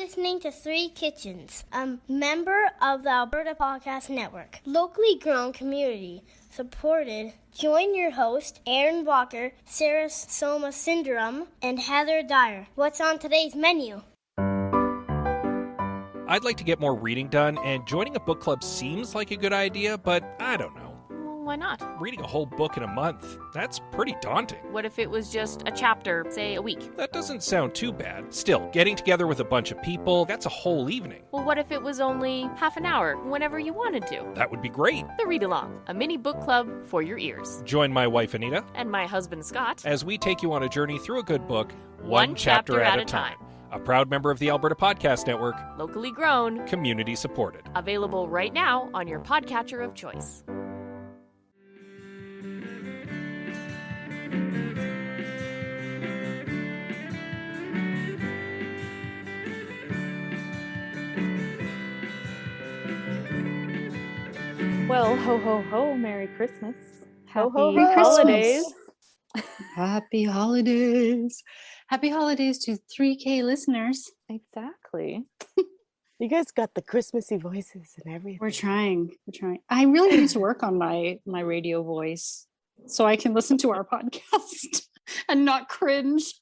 listening to Three Kitchens, a member of the Alberta Podcast Network. Locally grown, community supported. Join your host, Aaron Walker, Sarah Soma Syndrome, and Heather Dyer. What's on today's menu? I'd like to get more reading done, and joining a book club seems like a good idea, but I don't know. Why not? Reading a whole book in a month, that's pretty daunting. What if it was just a chapter, say a week? That doesn't sound too bad. Still, getting together with a bunch of people, that's a whole evening. Well, what if it was only half an hour, whenever you wanted to? That would be great. The Read Along, a mini book club for your ears. Join my wife Anita And my husband Scott as we take you on a journey through a good book, one chapter at a time. A proud member of the Alberta Podcast Network, Locally grown, community supported. available right now on your podcatcher of choice. Well, ho, ho, ho, Merry Christmas. Ho, Happy ho, ho. holidays. Happy holidays. Happy holidays to 3K listeners. Exactly. You guys got the Christmassy voices and everything. We're trying. I really need to work on my radio voice so I can listen to our podcast and not cringe.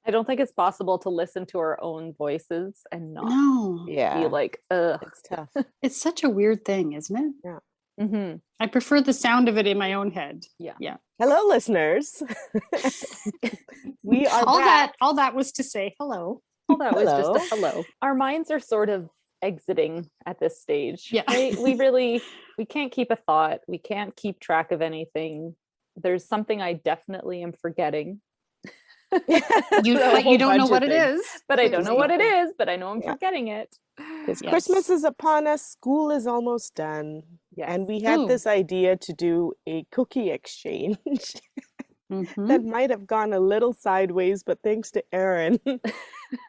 I don't think it's possible to listen to our own voices and not No. Yeah, be like, ugh. it's tough. It's such a weird thing, isn't it? Mm-hmm. I prefer the sound of it in my own head. Yeah. Hello, listeners. We are All back. that was to say hello. Well, that was Hello. just a hello. Our minds are sort of exiting at this stage. Yeah. Right? We can't keep a thought. We can't keep track of anything. There's something I definitely am forgetting. But A you whole don't know bunch what of it things. is. But I don't know what it is, but I know I'm Yeah. forgetting it. Because Yes. Christmas is upon us, school is almost done, Yes. and we had Ooh. this idea to do a cookie exchange Mhm. that might have gone a little sideways, but thanks to Erin,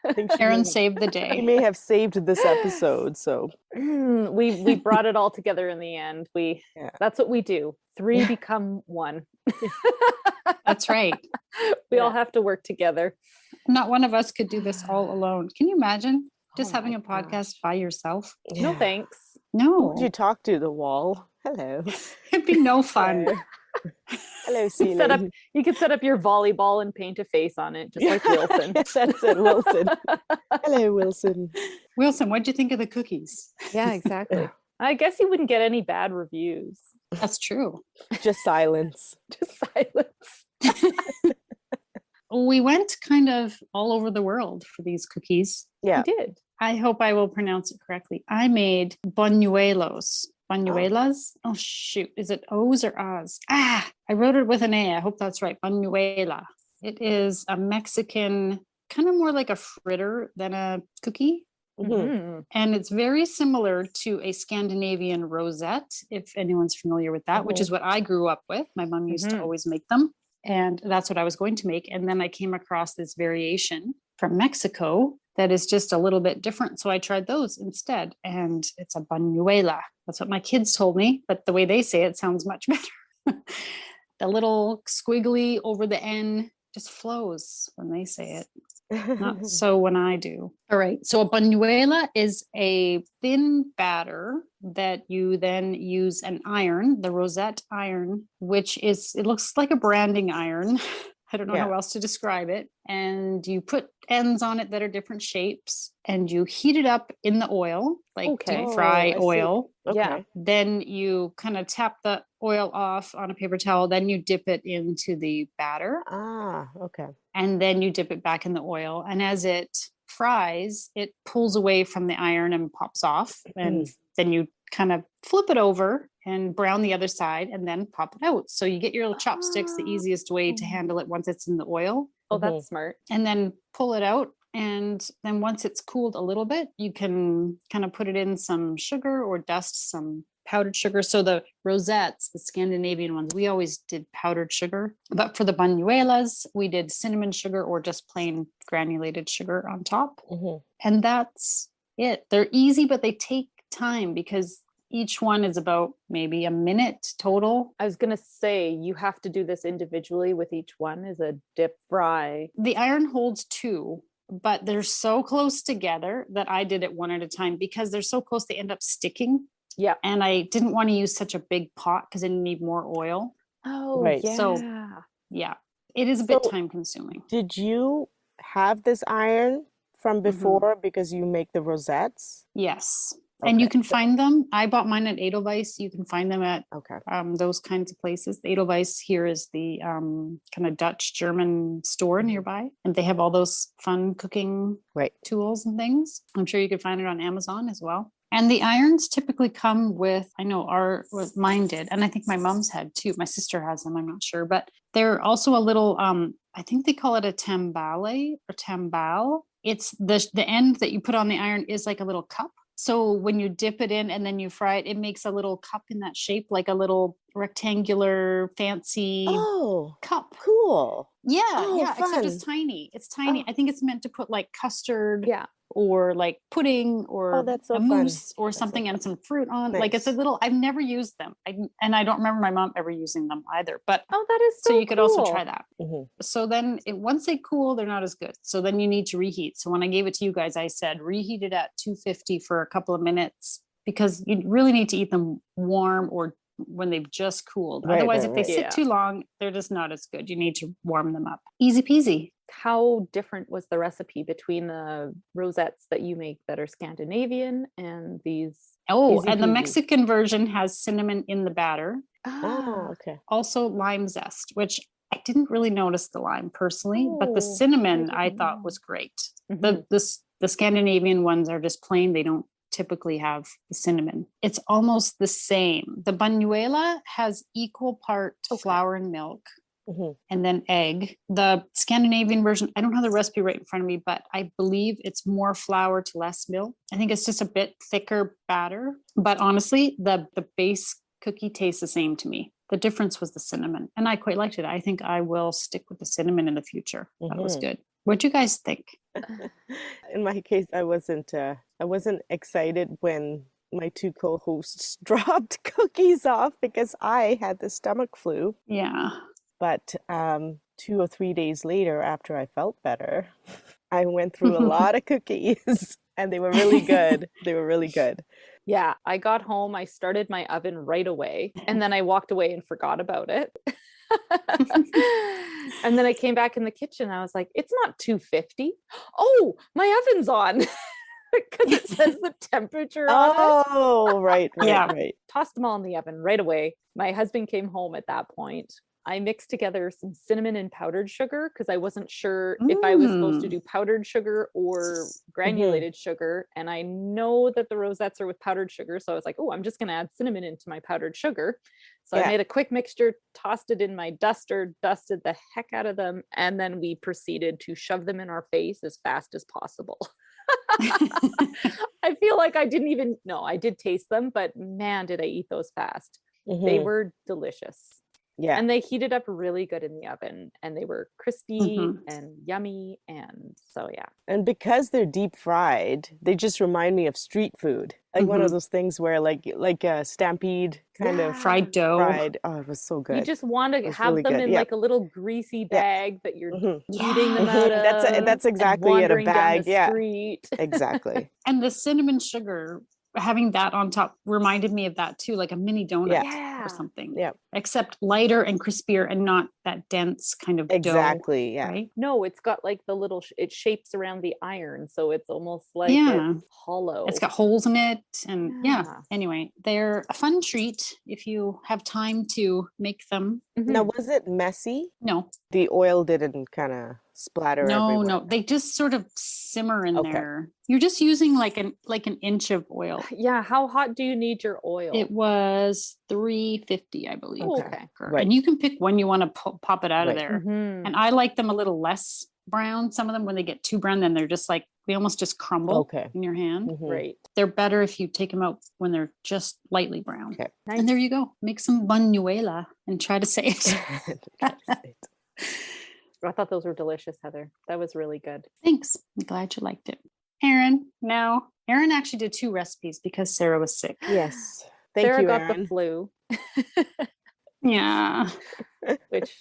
I think Aaron saved the she day. may have saved this episode. So we brought it all together in the end. Yeah. That's what we do. Three Yeah. become one. That's right. We all Yeah. have to work together. Not one of us could do this all alone. Can you imagine just Oh having my a podcast by yourself? No Yeah. thanks. Who No, would you talk to? The wall. Hello. it'd be no fun. Hello, Set up, ceiling. you could set up your volleyball and paint a face on it, just like Wilson. That's it, Wilson. Hello, Wilson. Wilson, what'd you think of the cookies? Yeah, exactly. I guess you wouldn't get any bad reviews. That's true. Just silence. Just silence. We went kind of all over the world for these cookies. Yeah. You did. I hope I will pronounce it correctly. I made Buñuelos. Buñuelas? Oh, shoot. Is it O's or A's? I wrote it with an A. I hope that's right. Buñuela. It is a Mexican, kind of more like a fritter than a cookie. Mhm. Mhm. And it's very similar to a Scandinavian rosette, if anyone's familiar with that, which is what I grew up with. My mom used to Mhm. always make them. And that's what I was going to make. And then I came across this variation from Mexico that is just a little bit different. So I tried those instead. And it's a buñuela. That's what my kids told me. But the way they say it sounds much better. The little squiggly over the N just flows when they say it. Not so when I do. All right. So a buñuela is a thin batter that you then use an iron, the rosette iron, which is, it looks like a branding iron. I don't know Yeah. how else to describe it. And you put ends on it that are different shapes and you heat it up in the oil, like Okay. deep fry Oh, I see. oil. Yeah. Okay. Then you kind of tap the oil off on a paper towel. Then you dip it into the batter Okay. and then you dip it back in the oil. And as it fries, it pulls away from the iron and pops off. And then you kind of flip it over and brown the other side and then pop it out. So you get your little chopsticks, the easiest way to handle it once it's in the oil, Oh, that's smart. and then pull it out. And then once it's cooled a little bit, you can kind of put it in some sugar or dust some powdered sugar. So the rosettes, the Scandinavian ones, we always did powdered sugar. But for the buñuelas, we did cinnamon sugar or just plain granulated sugar on top. Mhm. And that's it. They're easy, but they take time because each one is about maybe a minute total. I was going to say, you have to do this individually with each one as a dip fry. The iron holds two. but they're so close together that I did it one at a time because they're so close they end up sticking. Yeah. And I didn't want to use such a big pot because I need more oil. Oh, Right. yeah. So yeah, it is a bit So- time consuming. Did you have this iron from before because you make the rosettes? Yes. And you Okay. can find them. I bought mine at Edelweiss. You can find them at Okay. those kinds of places. The Edelweiss here is the kind of Dutch German store nearby, and they have all those fun cooking Right. tools and things. I'm sure you could find it on Amazon as well. And the irons typically come with, I know mine did, and I think my mom's had too. My sister has them, I'm not sure, but they're also a little, I think they call it a tambale or tambal. It's the end that you put on the iron is like a little cup. So when you dip it in and then you fry it, it makes a little cup in that shape, like a little rectangular, fancy Oh, cup. cool. Yeah, Oh, yeah. Except it's fun. tiny. It's tiny. Oh. I think it's meant to put like custard Yeah. or like pudding or Oh, that's so a fun. mousse or That's so something and some fruit on. Like it's a Nice. little, I've never used them. And I don't remember my mom ever using them either. But Oh, that is so so you could also cool. try that. Mhm. So then once they cool, they're not as good. So then you need to reheat. So when I gave it to you guys, I said reheat it at 250 for a couple of minutes because you really need to eat them warm or when they've just cooled. Right, Otherwise, right, if they right. sit Yeah. too long, they're just not as good. You need to warm them up. Easy peasy. How different was the recipe between the rosettes that you make that are Scandinavian and these? Oh, Easy and the peasy. Mexican version has cinnamon in the batter. Ah, okay. Also lime zest, which I didn't really notice the lime personally, but the Oh, cinnamon I I didn't thought know. was great. Mhm. The Scandinavian ones are just plain. They don't typically have the cinnamon. It's almost the same. The Buñuela has equal part flour and milk Mhm. and then egg. The Scandinavian version, I don't have the recipe right in front of me, but I believe it's more flour to less milk. I think it's just a bit thicker batter. But honestly, the base cookie tastes the same to me. The difference was the cinnamon, and I quite liked it. I think I will stick with the cinnamon in the future. That was Mhm. good. What do you guys think? In my case, I wasn't excited when my two co-hosts dropped cookies off because I had the stomach flu. Yeah. But 2 or 3 days later, after I felt better, I went through a lot of cookies and they were really good. They were really good. Yeah, I got home, I started my oven right away, and then I walked away and forgot about it. And then I came back in the kitchen. I was like, it's not 250. Oh, my oven's on because it says the temperature on it. Oh, right, Yeah. right. Tossed them all in the oven right away. My husband came home at that point. I mixed together some cinnamon and powdered sugar because I wasn't sure if I was supposed to do powdered sugar or granulated sugar. And I know that the rosettes are with powdered sugar. So I was like, oh, I'm just going to add cinnamon into my powdered sugar. So Yeah. I made a quick mixture, tossed it in my duster, dusted the heck out of them. And then we proceeded to shove them in our face as fast as possible. I feel like I didn't even know. I did taste them, but man, did I eat those fast. They Mhm. were delicious. Yeah. And they heated up really good in the oven and they were crispy Mhm. and yummy. And so, yeah. And because they're deep fried, they just remind me of street food. Like one of Mhm. those things where like a Stampede kind of Fried dough. fried. Oh, it was so You good. just want to was have really them good. in Yeah. like a little greasy bag that you're Mhm. eating them Yeah. out Mhm. of. That's and exactly it, a wandering down bag. the Yeah. street. Exactly. And the cinnamon sugar, having that on top reminded me of that too, like a mini donut Yeah. Yeah. or something. Yeah. Except lighter and crispier and not that dense kind of dough. Exactly. Yeah. Right? No, it's got like the little, it shapes around the iron. So it's almost like Yeah. it's hollow. It's got holes in it. And yeah. Yeah. Anyway, they're a fun treat if you have time to make them. Now, Mhm. was it messy? No, The oil didn't kind of splatter no, everywhere. no. They just sort of simmer in Okay. there. You're just using like an inch of oil. Yeah. How hot do you need your oil? It was 350, I believe. Oh, Okay. okay. Right. And you can pick when you want to pop it out of Right. there. Mhm. And I like them a little less brown. Some of them, when they get too brown, then they're just like, they almost just crumble Okay. in your hand. Mhm. Right. They're better if you take them out when they're just lightly brown. Okay. Nice. And there you go. Make some buñuela and try to say it. I thought those were delicious, Heather. That was really good. Thanks. I'm glad you liked it. Aaron, now, Aaron actually did 2 recipes because Sarah was sick. Yes. Thank Sarah you, got Erin. the flu, Yeah. which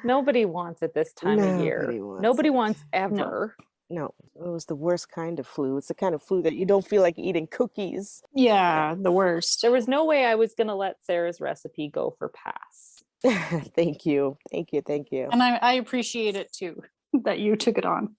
nobody wants at this time of year. Nobody wants Nobody it. wants ever. No, it was the worst kind of flu. It's the kind of flu that you don't feel like eating cookies. Yeah, the worst. There was no way I was going to let Sarah's recipe go for pass. Thank you. Thank you. Thank you. And I appreciate it too, that you took it on.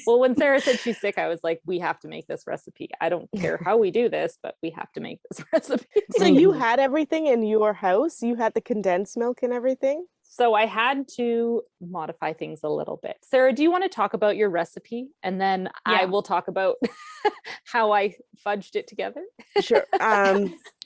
Well, when Sarah said she's sick, I was like, we have to make this recipe. I don't care how we do this, but we have to make this recipe. So you had everything in your house? You had the condensed milk and everything? So I had to modify things a little bit. Sarah, do you want to talk about your recipe? And then I will talk about how I fudged it together. Sure.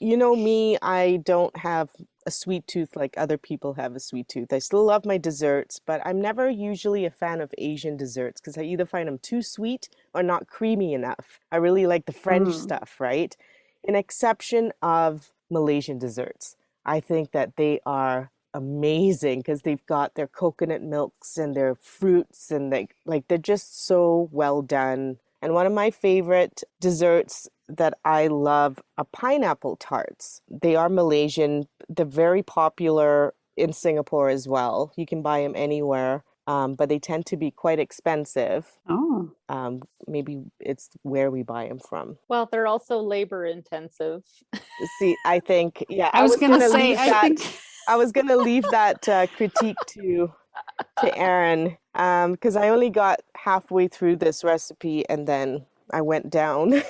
You know me, I don't have a sweet tooth like other people have a sweet tooth. I still love my desserts, but I'm never usually a fan of Asian desserts because I either find them too sweet or not creamy enough. I really like the French stuff, right? An exception of Malaysian desserts. I think that they are amazing because they've got their coconut milks and their fruits and they're just so well done. And one of my favorite desserts that I love are pineapple tarts. They are Malaysian. They're very popular in Singapore as well. You can buy them anywhere, but they tend to be quite expensive. Oh. Maybe it's where we buy them from. Well, they're also labor intensive. See, I think, I was going to say, I was going to leave that critique to Erin because I only got halfway through this recipe and then I went down.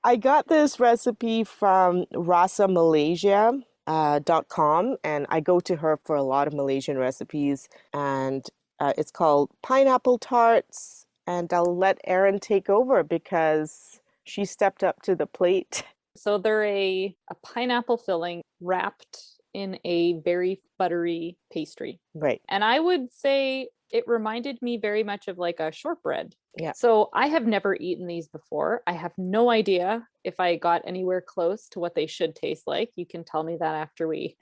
I got this recipe from rasamalaysia.com and I go to her for a lot of Malaysian recipes and it's called Pineapple Tarts and I'll let Erin take over because she stepped up to the plate. So they're a pineapple filling wrapped in a very buttery pastry. Right. And I would say it reminded me very much of like a shortbread. Yeah. So I have never eaten these before. I have no idea if I got anywhere close to what they should taste like. You can tell me that after we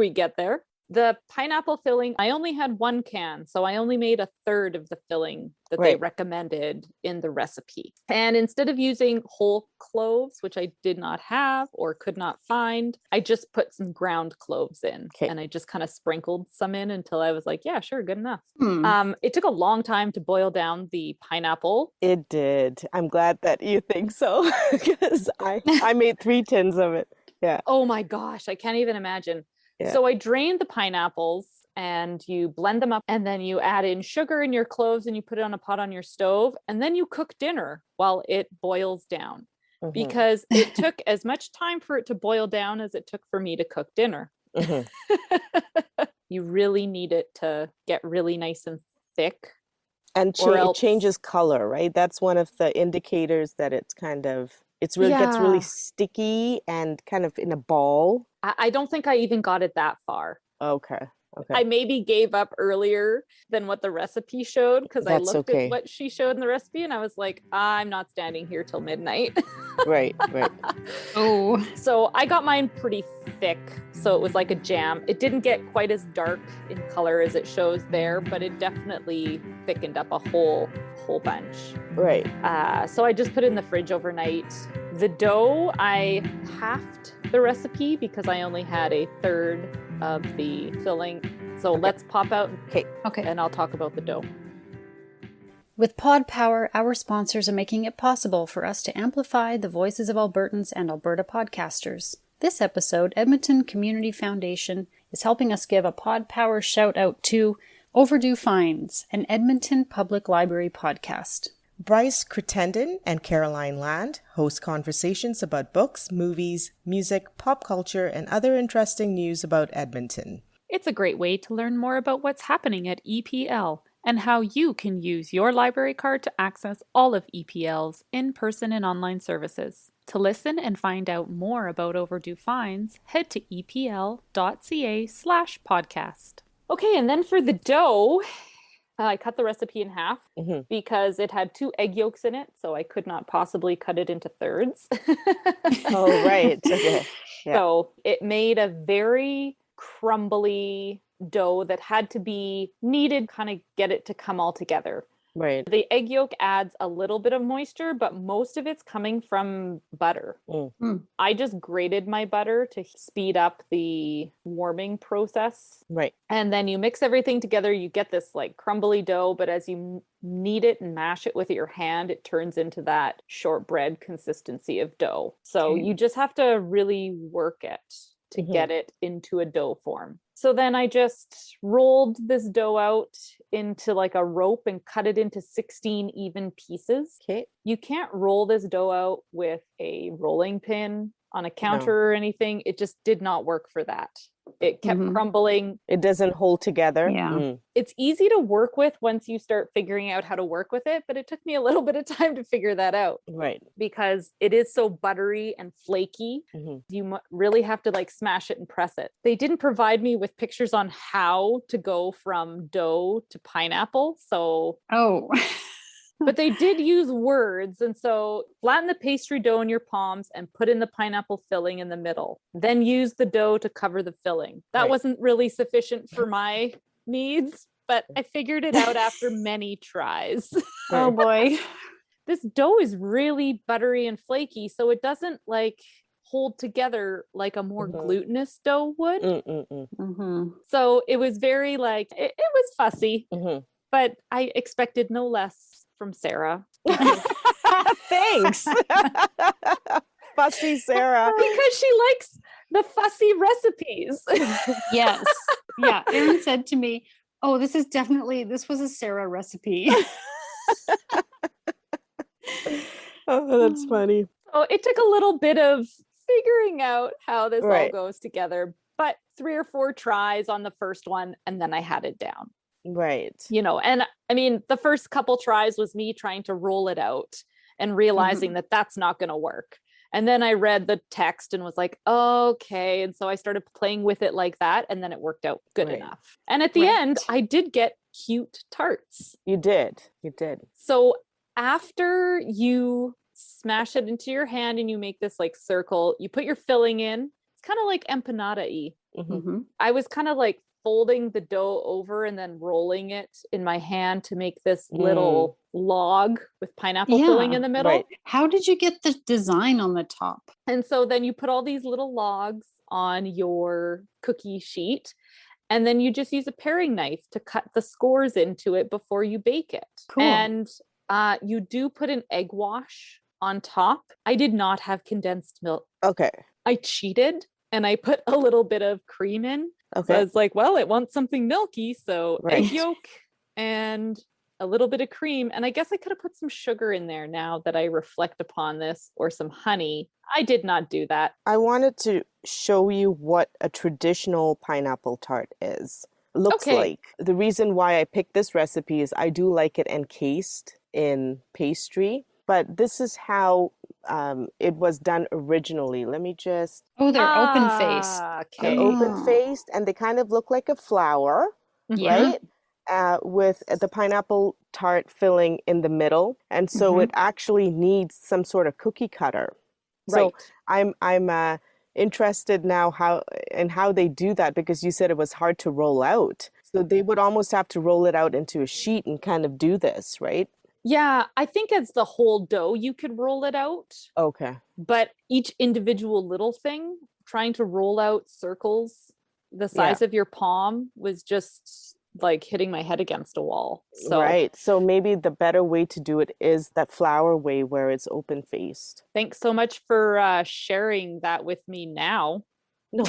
get there. The pineapple filling, I only had one can, so I only made a third of the filling that they recommended in the recipe. And instead of using whole cloves, which I did not have or could not find, I just put some ground cloves in and I just kind of sprinkled some in until I was like, yeah, sure, good enough. It took a long time to boil down the pineapple. It did. I'm glad that you think so because I made 3 tins of it. Yeah. Oh my gosh, I can't even imagine. Yeah. So I drained the pineapples and you blend them up and then you add in sugar and your cloves and you put it on a pot on your stove and then you cook dinner while it boils down because it took as much time for it to boil down as it took for me to cook dinner. You really need it to get really nice and thick. And it changes color, right? That's one of the indicators that it's kind of... It's really gets really sticky and kind of in a ball. I don't think I even got it that far. Okay. I maybe gave up earlier than what the recipe showed because I looked at what she showed in the recipe and I was like, I'm not standing here till midnight. Right. Oh. So I got mine pretty thick. So it was like a jam. It didn't get quite as dark in color as it shows there, but it definitely thickened up a whole bunch. Right. So I just put it in the fridge overnight. The dough, I halved the recipe because I only had a third of the filling. So let's pop out. Okay. And I'll talk about the dough. With Pod Power, our sponsors are making it possible for us to amplify the voices of Albertans and Alberta podcasters. This episode, Edmonton Community Foundation is helping us give a Pod Power shout out to Overdue Finds, an Edmonton Public Library podcast. Bryce Crittenden and Caroline Land host conversations about books, movies, music, pop culture, and other interesting news about Edmonton. It's a great way to learn more about what's happening at EPL and how you can use your library card to access all of EPL's in-person and online services. To listen and find out more about Overdue Finds, head to epl.ca/podcast. Okay, and then for the dough, I cut the recipe in half because it had 2 egg yolks in it, so I could not possibly cut it into thirds. Oh, right. Okay. Yeah. So it made a very crumbly dough that had to be kneaded, kind of get it to come all together. Right. The egg yolk adds a little bit of moisture, but most of it's coming from butter. I just grated my butter to speed up the warming process. Right. And then you mix everything together. You get this like crumbly dough, but as you knead it and mash it with your hand, it turns into that shortbread consistency of dough. So you just have to really work it to get it into a dough form. So then I just rolled this dough out into like a rope and cut it into 16 even pieces. Okay. You can't roll this dough out with a rolling pin on a counter or anything. It just did not work for that. It kept crumbling. It doesn't hold together. Yeah. It's easy to work with once you start figuring out how to work with it, but it took me a little bit of time to figure that out. Right. Because it is so buttery and flaky. You really have to like smash it and press it. They didn't provide me with pictures on how to go from dough to pineapple. So but they did use words. And so flatten the pastry dough in your palms and put in the pineapple filling in the middle. Then use the dough to cover the filling. That wasn't really sufficient for my needs, but I figured it out after many tries. Oh boy. This dough is really buttery and flaky, so it doesn't like hold together like a more glutinous dough would. So it was very like, it was fussy, but I expected no less from Sarah. Thanks. Fussy Sarah. Because she likes the fussy recipes. Yes. Yeah. Erin said to me, oh, this was a Sarah recipe. Oh, that's funny. So it took a little bit of figuring out how this all goes together, but 3 or 4 tries on the first one, and then I had it down. Right. You know, and I mean, the first couple tries was me trying to roll it out and realizing that that's not going to work. And then I read the text and was like, okay. And so I started playing with it like that. And then it worked out good enough. And at the end, I did get cute tarts. You did. You did. So after you smash it into your hand and you make this like circle, you put your filling in. It's kind of like empanada-y. I was kind of like folding the dough over and then rolling it in my hand to make this little log with pineapple filling in the middle. Right. How did you get the design on the top? And so then you put all these little logs on your cookie sheet, and then you just use a paring knife to cut the scores into it before you bake it. Cool. And you do put an egg wash on top. I did not have condensed milk. Okay. I cheated and I put a little bit of cream in. Okay. So I was like, well, it wants something milky. So egg yolk and a little bit of cream. And I guess I could have put some sugar in there now that I reflect upon this, or some honey. I did not do that. I wanted to show you what a traditional pineapple tart is. Looks like. The reason why I picked this recipe is I do like it encased in pastry, but this is how it was done originally. Let me just... Oh, they're open-faced. They're open-faced, and they kind of look like a flower, right? With the pineapple tart filling in the middle. And so it actually needs some sort of cookie cutter. So I'm interested now how they do that, because you said it was hard to roll out. So they would almost have to roll it out into a sheet and kind of do this, right? Yeah, I think as the whole dough, you could roll it out. Okay. But each individual little thing, trying to roll out circles the size of your palm, was just like hitting my head against a wall. So right. So maybe the better way to do it is that flower way where it's open faced. Thanks so much for sharing that with me now. No.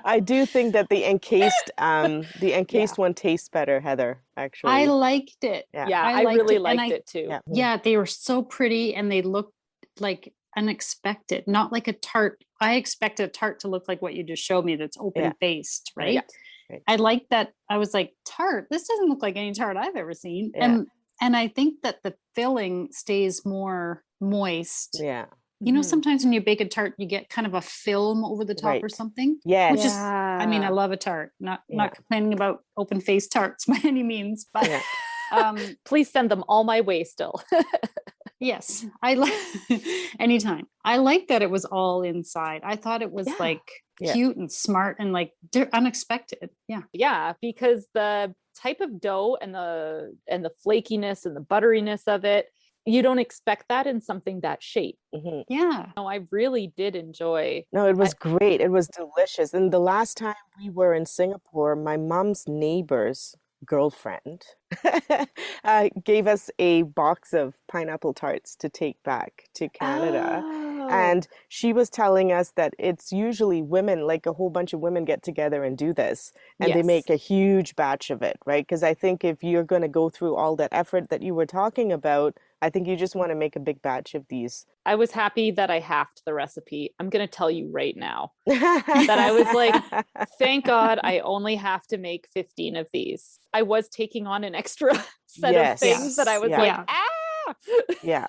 I do think that the encased one tastes better, Heather, actually. I liked it. Yeah, I really liked it too. Yeah, they were so pretty and they looked like unexpected, not like a tart. I expect a tart to look like what you just showed me, that's open faced, right? Yeah. Right. I like that. I was like, tart, this doesn't look like any tart I've ever seen. And I think that the filling stays more moist. Yeah. You know, sometimes when you bake a tart, you get kind of a film over the top or something. Yes. Which is, I mean, I love a tart. Not complaining about open-faced tarts by any means, but please send them all my way still. Yes, I like anytime. I like that it was all inside. I thought it was like cute and smart and like unexpected. Yeah. Yeah, because the type of dough and the flakiness and the butteriness of it, you don't expect that in something that shape. Yeah. No, I really did enjoy. No, it was great. It was delicious. And the last time we were in Singapore, my mom's neighbor's girlfriend gave us a box of pineapple tarts to take back to Canada. And she was telling us that it's usually women, like a whole bunch of women get together and do this, and they make a huge batch of it, right? Because I think if you're going to go through all that effort that you were talking about, I think you just want to make a big batch of these. I was happy that I halved the recipe. I'm going to tell you right now that I was like, thank God I only have to make 15 of these. I was taking on an extra set of things that I was like, Yeah.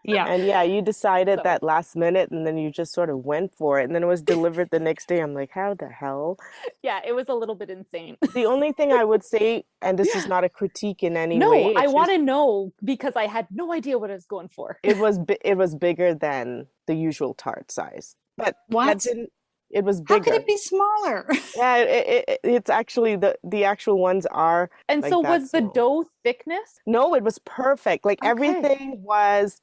Yeah. And you decided that last minute, and then you just sort of went for it, and then it was delivered the next day. I'm like, how the hell? Yeah, it was a little bit insane. The only thing I would say, and this is not a critique in any No, way. I want to know because I had no idea what I was going for. It was bigger than the usual tart size, but it was bigger. How could it be smaller? Yeah, it's actually the actual ones are. And like so that was the small. dough thickness? No, it was perfect. Like everything was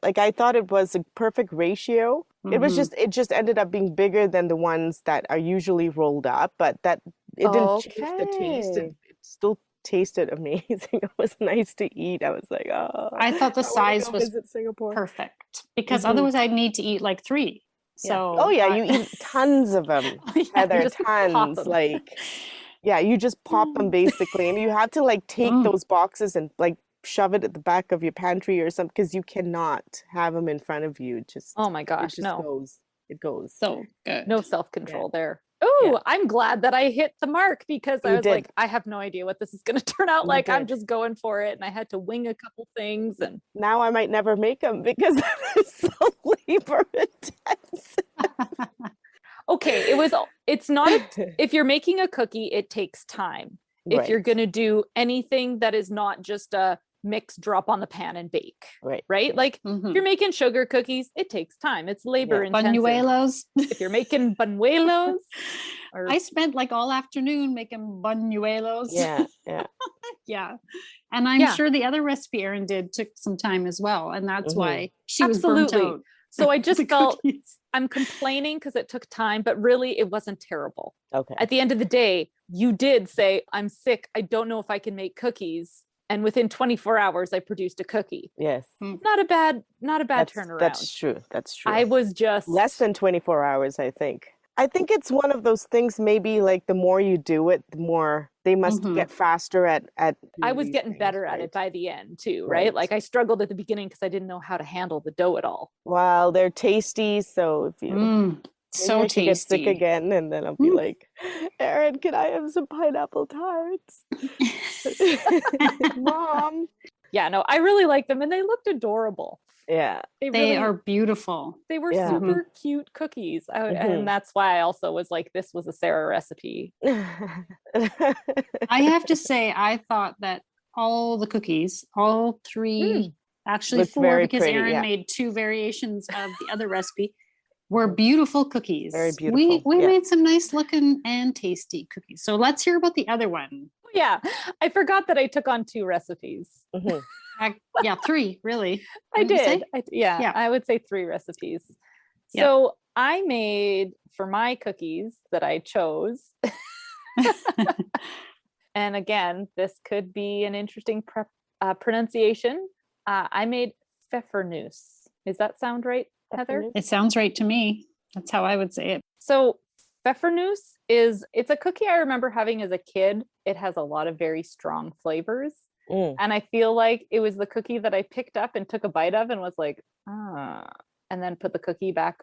like I thought it was a perfect ratio. It was it just ended up being bigger than the ones that are usually rolled up, but that it didn't change the taste. It still tasted amazing. It was nice to eat. I was like, oh, I thought the I wanna size go was visit Singapore. perfect because otherwise I'd need to eat like 3. So Oh yeah, you eat tons of them. Heather, tons. Like, yeah, you just pop them basically, and you have to like take those boxes and like shove it at the back of your pantry or something because you cannot have them in front of you. Just oh my gosh, it goes. So good. No self-control there. Oh, I'm glad that I hit the mark because I was like, I have no idea what this is going to turn out like. I'm just going for it, and I had to wing a couple things. And now I might never make them because they're so labor intense. Okay, it's not, if you're making a cookie, it takes time. If you're going to do anything that is not just a mix, drop on the pan and bake, right? Like if you're making sugar cookies, it takes time. It's labor intensive. Buñuelos. If you're making buñuelos. I spent like all afternoon making buñuelos. Yeah. Yeah. And I'm sure the other recipe Erin did took some time as well. And that's why she was burnt out. So I just felt I'm complaining because it took time, but really it wasn't terrible. Okay. At the end of the day, you did say, I'm sick. I don't know if I can make cookies. And within 24 hours, I produced a cookie. Yes. Not a bad turnaround. That's true. I was just less than 24 hours, I think. I think it's one of those things, maybe like the more you do it, the more they must get faster at I was getting better at it by the end too, right? Like I struggled at the beginning because I didn't know how to handle the dough at all. Well, they're tasty, so if you so tasty. Get sick again, and then I'll be like, Erin, can I have some pineapple tarts? Mom. Yeah, no, I really liked them, and they looked adorable. Yeah, they are beautiful. They were super cute cookies, and that's why I also was like, this was a Sarah recipe. I have to say, I thought that all the cookies, all 3, actually 4, because Erin made 2 variations of the other recipe, were beautiful cookies. Very beautiful. We made some nice looking and tasty cookies. So let's hear about the other one. Yeah, I forgot that I took on 2 recipes. 3 really. I did. I would say 3 recipes. So I made, for my cookies that I chose, and again, this could be an interesting pronunciation. I made Pfeffernuse. Does that sound right, Heather? It sounds right to me. That's how I would say it. So Pfeffernuse it's a cookie I remember having as a kid. It has a lot of very strong flavors. And I feel like it was the cookie that I picked up and took a bite of and was like, and then put the cookie back,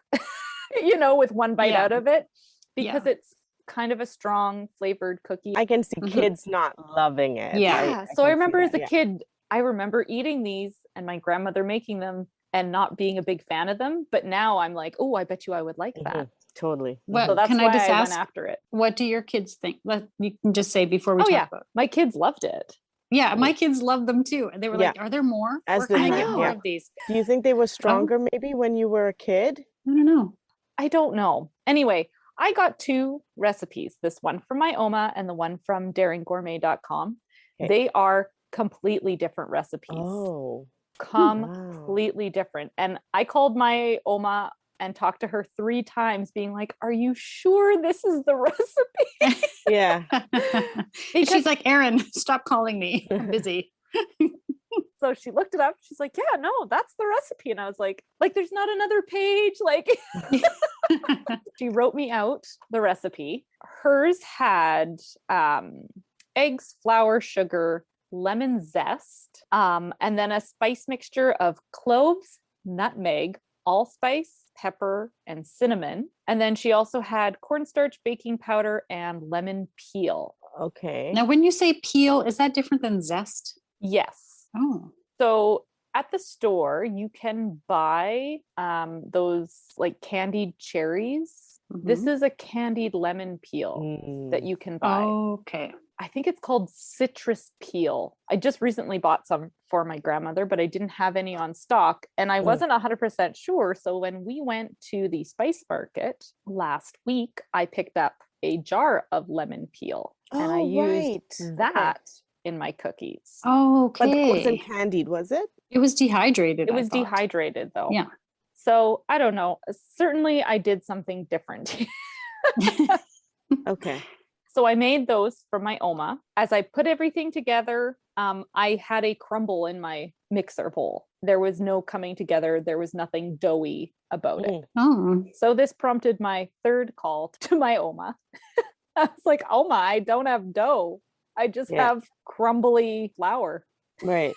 with one bite out of it, because it's kind of a strong flavored cookie. I can see kids not loving it. Yeah. So I remember as a kid, I remember eating these and my grandmother making them and not being a big fan of them. But now I'm like, oh, I bet you I would like that. Totally. Well, so that's can why I just ask, went after it. What do your kids think? You can just say before we talk about it. My kids loved it. Yeah, my kids loved them too. And they were like, are there more? Where can I get more of these? Do you think they were stronger maybe when you were a kid? I don't know. I don't know. Anyway, I got 2 recipes, this one from my Oma and the one from daringgourmet.com. Okay. They are completely different recipes. Oh. Completely different. And I called my Oma and talked to her 3 times being like, are you sure this is the recipe? Yeah. She's like, Erin, stop calling me. I'm busy. So she looked it up. She's like, yeah, no, that's the recipe. And I was like, there's not another page. Like, she wrote me out the recipe. Hers had eggs, flour, sugar, lemon zest, and then a spice mixture of cloves, nutmeg, allspice, pepper, and cinnamon. And then she also had cornstarch, baking powder, and lemon peel. Okay. Now, when you say peel, is that different than zest? Yes. Oh. So at the store, you can buy those like candied cherries. This is a candied lemon peel that you can buy. Okay. I think it's called citrus peel. I just recently bought some for my grandmother, but I didn't have any on stock and I wasn't 100% sure. So when we went to the spice market last week, I picked up a jar of lemon peel and I used that in my cookies. Okay. But it wasn't candied, was it? It was dehydrated. It was dehydrated though. Yeah. So I don't know. Certainly I did something different. Okay. So I made those for my Oma. As I put everything together, I had a crumble in my mixer bowl. There was no coming together. There was nothing doughy about it. Oh. So this prompted my 3rd call to my Oma. I was like, Oma, I don't have dough. I just have crumbly flour. Right.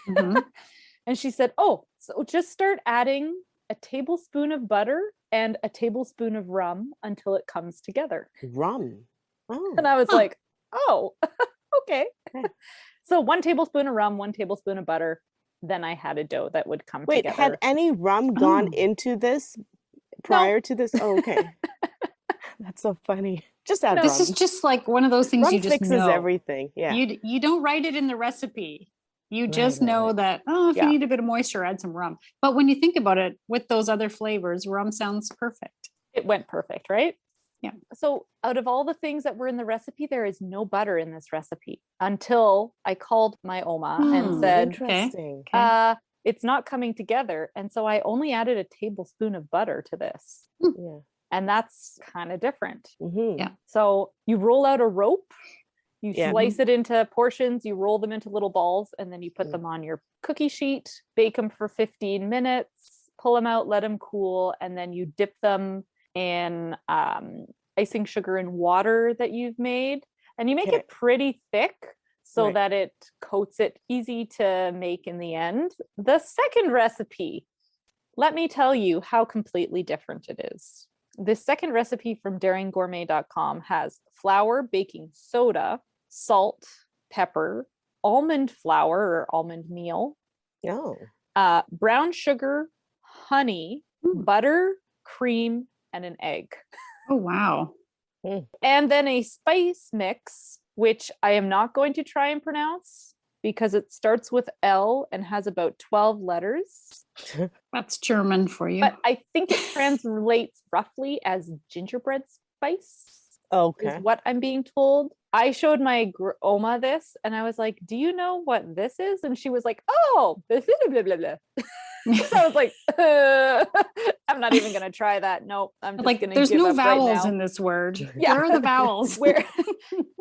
And she said, oh, so just start adding a tablespoon of butter and a tablespoon of rum until it comes together. Rum. Oh. And I was like, oh, okay. So 1 tablespoon of rum, 1 tablespoon of butter. Then I had a dough that would come together. Wait, had any rum gone into this prior to this? Oh, okay. That's so funny. Just add rum. This is just like one of those things Rum you just fixes know. everything. Yeah. You don't write it in the recipe. You just know that, if you need a bit of moisture, add some rum. But when you think about it, with those other flavors, rum sounds perfect. It went perfect, right? Yeah. So out of all the things that were in the recipe, there is no butter in this recipe until I called my Oma and said, Interesting. it's not coming together. And so I only added a tablespoon of butter to this. Yeah. And that's kind of different. Yeah. So you roll out a rope, you slice it into portions, you roll them into little balls, and then you put them on your cookie sheet, bake them for 15 minutes, pull them out, let them cool, and then you dip them in icing sugar and water that you've made. And you make it pretty thick so that it coats it easy to make in the end. The second recipe, let me tell you how completely different it is. This second recipe from daringgourmet.com has flour, baking soda, salt, pepper, almond flour or almond meal, brown sugar, honey, butter, cream, and an egg. Oh, wow. And then a spice mix, which I am not going to try and pronounce because it starts with L and has about 12 letters. That's German for you. But I think it translates roughly as gingerbread spice. Okay. Is what I'm being told. I showed my Oma this and I was like, do you know what this is? And she was like, oh, this is blah, blah, blah. So I was like, I'm not even going to try that. Nope. I'm just going to there's give no up vowels right now. in this word. Yeah. Where are the vowels?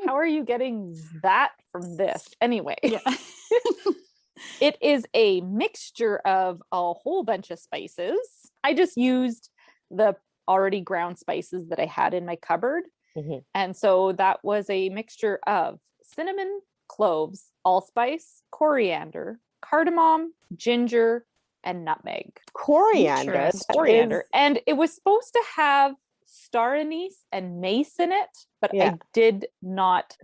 How are you getting that from this? Anyway, Yeah. it is a mixture of a whole bunch of spices. I just used the already ground spices that I had in my cupboard. And so that was a mixture of cinnamon, cloves, allspice, coriander, cardamom, ginger, and nutmeg. Coriander. And it was supposed to have star anise and mace in it, but I did not.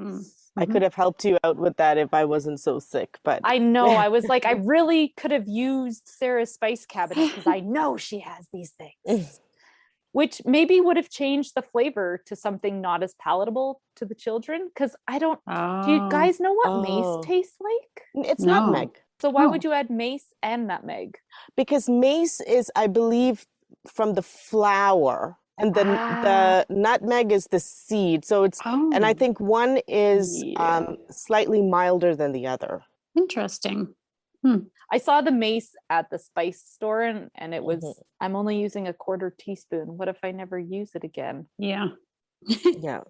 I could have helped you out with that if I wasn't so sick, but I know. I was like, I really could have used Sarah's spice cabinet because I know she has these things. Which maybe would have changed the flavor to something not as palatable to the children. Because I don't, do you guys know what mace tastes like? It's nutmeg. So why would you add mace and nutmeg? Because mace is, I believe, from the flour And the nutmeg is the seed. So it's, and I think one is slightly milder than the other. Interesting. I saw the mace at the spice store and it was, I'm only using a 1/4 teaspoon. What if I never use it again? Yeah. Yeah.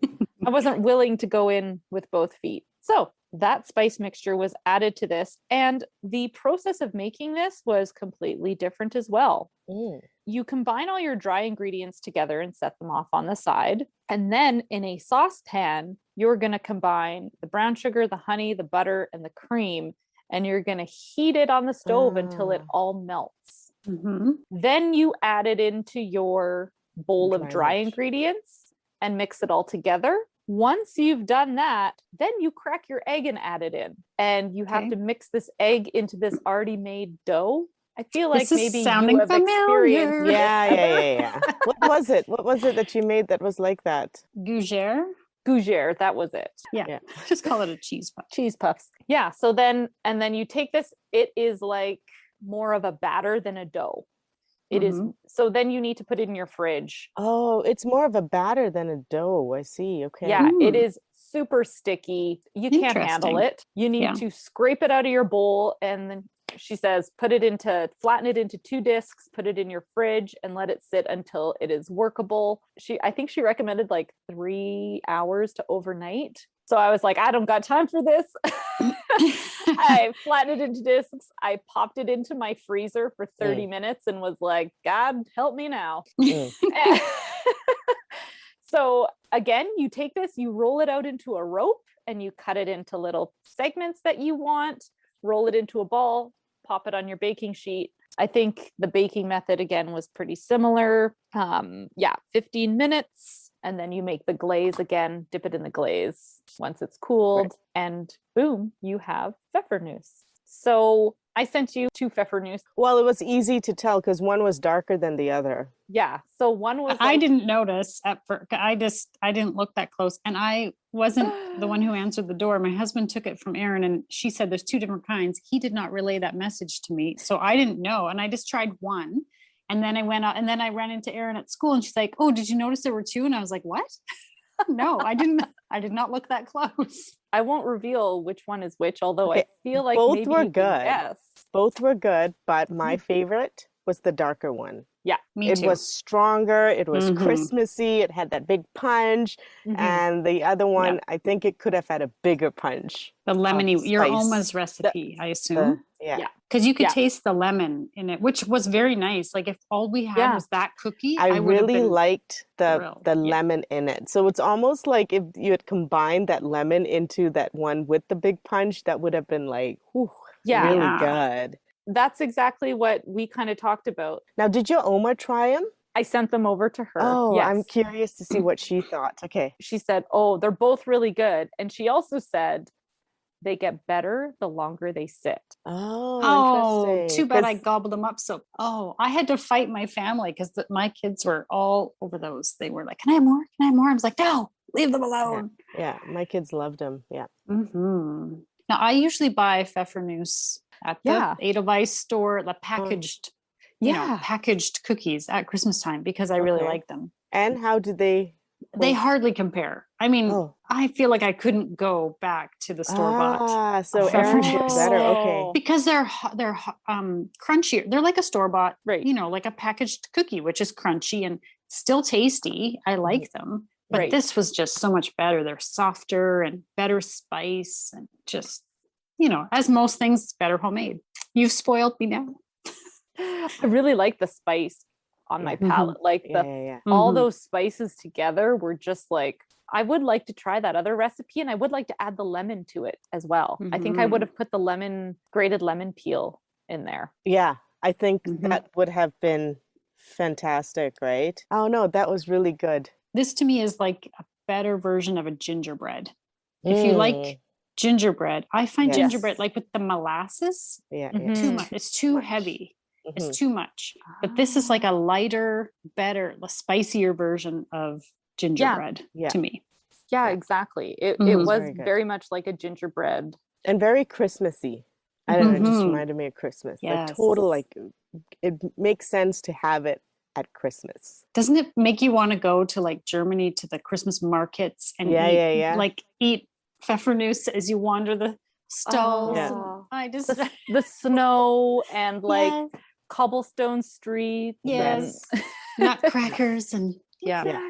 I wasn't willing to go in with both feet. So that spice mixture was added to this, and the process of making this was completely different as well. You combine all your dry ingredients together and set them off on the side. And then in a saucepan, you're going to combine the brown sugar, the honey, the butter, and the cream, and you're going to heat it on the stove until it all melts. Then you add it into your bowl of dry ingredients and mix it all together. Once you've done that, then you crack your egg and add it in. And you have to mix this egg into this already made dough. I feel like maybe you have experienced. Yeah. What was it? What was it that you made that was like that? Gougere, that was it. Yeah. Just call it a cheese puff. Cheese puffs. Yeah. So then, and then you take this, it is like more of a batter than a dough. It is. So then you need to put it in your fridge. Oh, it's more of a batter than a dough. I see. Okay. Yeah, it is super sticky. You can't handle it. You need to scrape it out of your bowl. And then she says, flatten it into 2 discs, put it in your fridge and let it sit until it is workable. I think she recommended like 3 hours to overnight. So I was like, I don't got time for this. I flattened it into discs. I popped it into my freezer for 30 minutes and was like, God help me now. So again, you take this, you roll it out into a rope and you cut it into little segments that you want, roll it into a ball, pop it on your baking sheet. I think the baking method again was pretty similar. 15 minutes. And then you make the glaze again, dip it in the glaze once it's cooled, and boom, you have pfeffernuse. So I sent you 2 pfeffernuse. Well, it was easy to tell because one was darker than the other. Yeah. So one was. I didn't notice at first. I didn't look that close, and I wasn't the one who answered the door. My husband took it from Erin, and she said there's 2 different kinds. He did not relay that message to me, so I didn't know, and I just tried one. And then I went out, and then I ran into Erin at school, and she's like, "Oh, did you notice there were 2?" And I was like, "What?" No, I didn't. I did not look that close. I won't reveal which one is which, although I feel like both maybe were you good. can guess. Both were good, but my favorite was the darker one. Yeah, me too. It was stronger. It was Christmassy. It had that big punch. And the other one, I think it could have had a bigger punch. The lemony, your Oma's recipe, I assume. Because you could taste the lemon in it, which was very nice. Like if all we had was that cookie, I really liked the lemon in it. So it's almost like if you had combined that lemon into that one with the big punch, that would have been like, really good. That's exactly what we kind of talked about. Now, did your Oma try them? I sent them over to her. Oh, yes. I'm curious to see what she thought. Okay. She said, oh, they're both really good. And she also said they get better the longer they sit. Oh, interesting. Too bad I gobbled them up. So, I had to fight my family because my kids were all over those. They were like, can I have more? Can I have more? I was like, no, leave them alone. Yeah, my kids loved them. Yeah. Now, I usually buy pfeffernuse at the Edelweiss store, the packaged, packaged cookies at Christmas time because I really like them. And how did they? They hardly compare. I mean, I feel like I couldn't go back to the store bought. So Erin gets better. Okay. Because they're crunchier. They're like a store bought, like a packaged cookie, which is crunchy and still tasty. I like them. But this was just so much better. They're softer and better spice and just, as most things, better homemade. You've spoiled me now. I really like the spice on my palate. Like all those spices together were just like, I would like to try that other recipe, and I would like to add the lemon to it as well. I think I would have put the grated lemon peel in there. Yeah, I think that would have been fantastic, right? Oh no, that was really good. This to me is like a better version of a gingerbread. If you like gingerbread, I find gingerbread like with the molasses, too much. It's too heavy. It's too much. But this is like a lighter, better, spicier version of gingerbread to me. Yeah, exactly. It was very much like a gingerbread. And very Christmassy. I don't know, it just reminded me of Christmas. Yes. Like total, like it makes sense to have it at Christmas. Doesn't it make you want to go to like Germany to the Christmas markets and like eat Pfeffernuse as you wander the stalls? Oh, I just the snow and like cobblestone streets. Yes. Nutcrackers and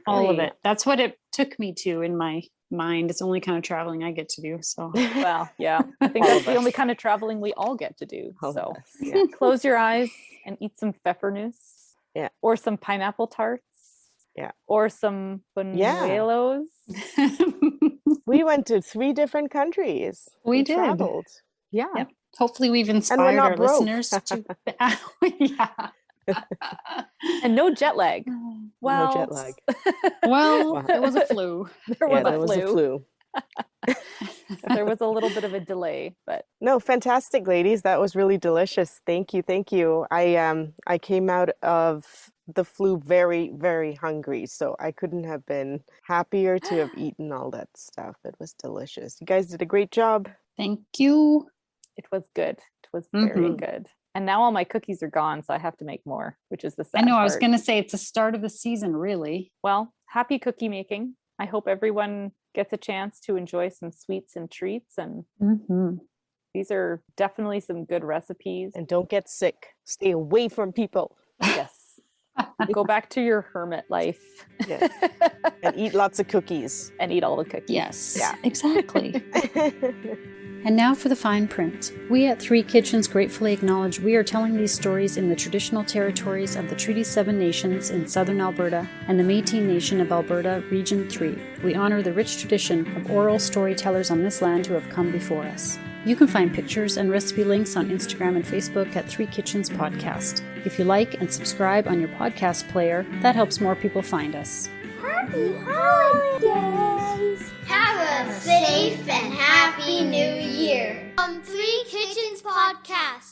all of it. That's what it took me to in my mind. It's the only kind of traveling I get to do. So well, yeah. I think that's the only kind of traveling we all get to do. So close your eyes and eat some Pfeffernuse. Yeah. Or some pineapple tarts. Yeah. Or some Buñuelos. We went to 3 different countries. We did. Traveled. Yeah. Yep. Hopefully we've inspired our broke. listeners to and no jet lag. Well, no jet lag. Well, there was a flu. There was a flu. There was a little bit of a delay, but no, fantastic, ladies. That was really delicious. Thank you. I came out of the flu very, very hungry, so I couldn't have been happier to have eaten all that stuff. It was delicious. You guys did a great job. Thank you. It was good. It was very good. And now all my cookies are gone, so I have to make more, which is the sad I know. part. I was going to say it's the start of the season, really. Well, happy cookie making. I hope everyone gets a chance to enjoy some sweets and treats. And these are definitely some good recipes. And don't get sick. Stay away from people. Yes. Go back to your hermit life. Yes. And eat lots of cookies. And eat all the cookies. Yes. Yeah. Exactly. And now for the fine print. We at Three Kitchens gratefully acknowledge we are telling these stories in the traditional territories of the Treaty 7 nations in southern Alberta and the Métis Nation of Alberta, Region 3. We honor the rich tradition of oral storytellers on this land who have come before us. You can find pictures and recipe links on Instagram and Facebook at Three Kitchens Podcast. If you like and subscribe on your podcast player, that helps more people find us. Happy holidays! Have a safe and happy new year. Three Kitchens Podcast.